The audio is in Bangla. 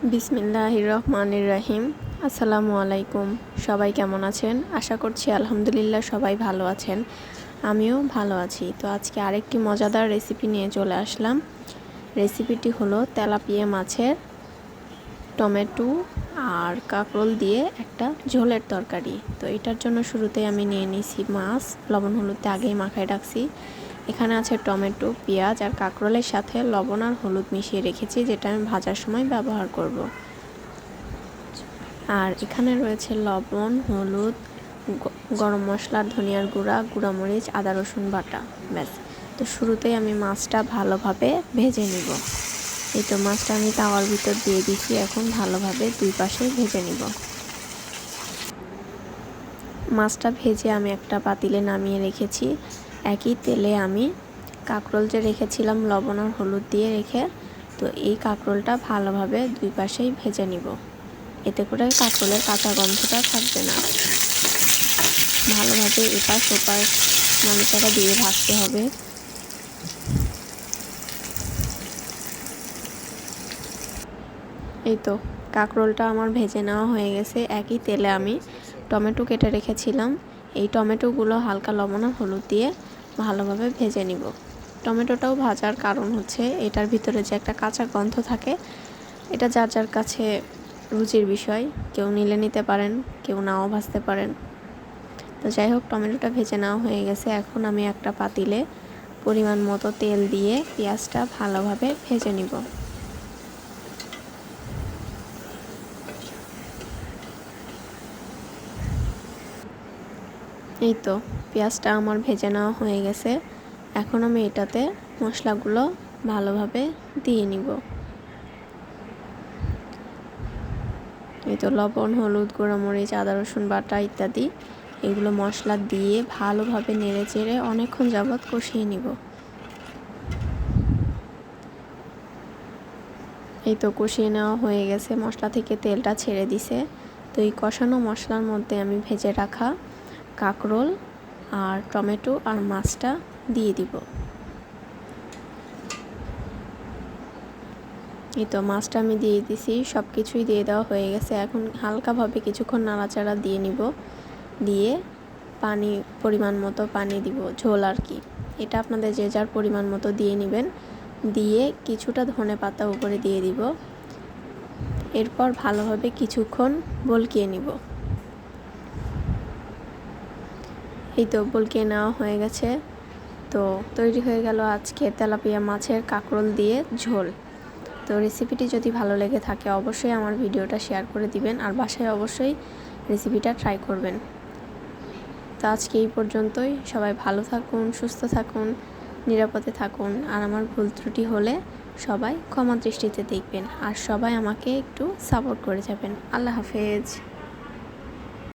বিসমিল্লাহির রহমানির রহিম। আসসালামু আলাইকুম। সবাই কেমন আছেন? আশা করছি আলহামদুলিল্লাহ সবাই ভালো আছেন। আমিও ভালো আছি। তো আজকে আরেকটি মজাদার রেসিপি নিয়ে চলে আসলাম। রেসিপিটি হলো তেলাপিয়া মাছের টমেটো আর কাঁকরোল দিয়ে একটা ঝোলের তরকারি। তো এটার জন্য শুরুতেই আমি নিয়ে নিয়েছি মাছ, লবণ হলুদে আগেই মাখায় রাখছি। এখানে আছে টমেটো, পেঁয়াজ আর কাঁকরোলের সাথে লবণ আর হলুদ মিশিয়ে রেখেছি, যেটা আমি ভাজার সময় ব্যবহার করব। আর এখানে রয়েছে লবণ, হলুদ, গরম মশলা, ধনিয়ার গুঁড়া, গুঁড়ামরিচ, আদা রসুন বাটা। ব্যাস। তো শুরুতেই আমি মাছটা ভালোভাবে ভেজে নিব। এই তো মাছটা আমি তাওয়ার ভিতর দিয়ে দিচ্ছি। এখন ভালোভাবে দুই পাশে ভেজে নিব। মাছটা ভেজে আমি একটা পাতিলে নামিয়ে রেখেছি। একই তেলে আমি কাঁকরোল যে রেখেছিলাম লবণ আর হলুদ দিয়ে রেখে, তো এই কাঁকরোলটা ভালোভাবে দুই পাশেই ভেজে নিব। এতে করে কাঁকরোলের কাঁচা গন্ধটা থাকবে না। ভালোভাবে এপাশ ওপাশ নাড়াচাড়া দিয়ে ভাজতে হবে। এই তো কাঁকরোলটা আমার ভেজে নেওয়া হয়ে গেছে। একই তেলে আমি টমেটো কেটে রেখেছিলাম। এই টমেটোগুলো হালকা লবণ আর হলুদ দিয়ে ভালোভাবে ভেজে নিব। টমেটোটাও ভাজার কারণ হচ্ছে এটার ভিতরে যে একটা কাঁচা গন্ধ থাকে, এটা যার যার কাছে রুচির বিষয়। কেউ নিলে নিতে পারেন, কেউ নাও ভাজতে পারেন। তো যাই হোক, টমেটোটা ভেজে নেওয়া হয়ে গেছে। এখন আমি একটা পাতিলে পরিমাণ মতো তেল দিয়ে পেঁয়াজটা ভালোভাবে ভেজে নিব। এই তো পেঁয়াজটা আমার ভেজে নেওয়া হয়ে গেছে। এখন আমি এটাতে মশলাগুলো ভালোভাবে দিয়ে নিব। এই তো লবণ, হলুদ, গুঁড়ামরিচ, আদা রসুন বাটা ইত্যাদি এগুলো মশলা দিয়ে ভালোভাবে নেড়ে চেড়ে অনেকক্ষণ যাবৎ কষিয়ে নিব। এই তো কষিয়ে নেওয়া হয়ে গেছে, মশলা থেকে তেলটা ছেড়ে দিছে। তো এই কষানো মশলার মধ্যে আমি ভেজে রাখা কাঁকরোল আর টমেটো আর মাছটা দিয়ে দিব। এই তো মাছটা আমি দিয়ে দিছি, সব কিছুই দিয়ে দেওয়া হয়ে গেছে। এখন হালকাভাবে কিছুক্ষণ নাড়াচাড়া দিয়ে নিব। দিয়ে পানি পরিমাণ মতো পানি দিব, ঝোল আর কি। এটা আপনাদের যে যার পরিমাণ মতো দিয়ে নেবেন। দিয়ে কিছুটা ধনেপাতা উপরে দিয়ে দিব। এরপর ভালোভাবে কিছুক্ষণ বলকিয়ে নিব। এই তো বলকিয়ে নেওয়া হয়ে গেছে। তো তৈরি হয়ে গেল আজকে তেলাপিয়া মাছের কাঁকরোল দিয়ে ঝোল। তো রেসিপিটি যদি ভালো লেগে থাকে অবশ্যই আমার ভিডিওটা শেয়ার করে দিবেন, আর বাসায় অবশ্যই রেসিপিটা ট্রাই করবেন। তো আজকে এই পর্যন্তই। সবাই ভালো থাকুন, সুস্থ থাকুন, নিরাপদে থাকুন। আর আমার ভুল ত্রুটি হলে সবাই ক্ষমা দৃষ্টিতে দেখবেন, আর সবাই আমাকে একটু সাপোর্ট করে যাবেন। আল্লাহ হাফেজ।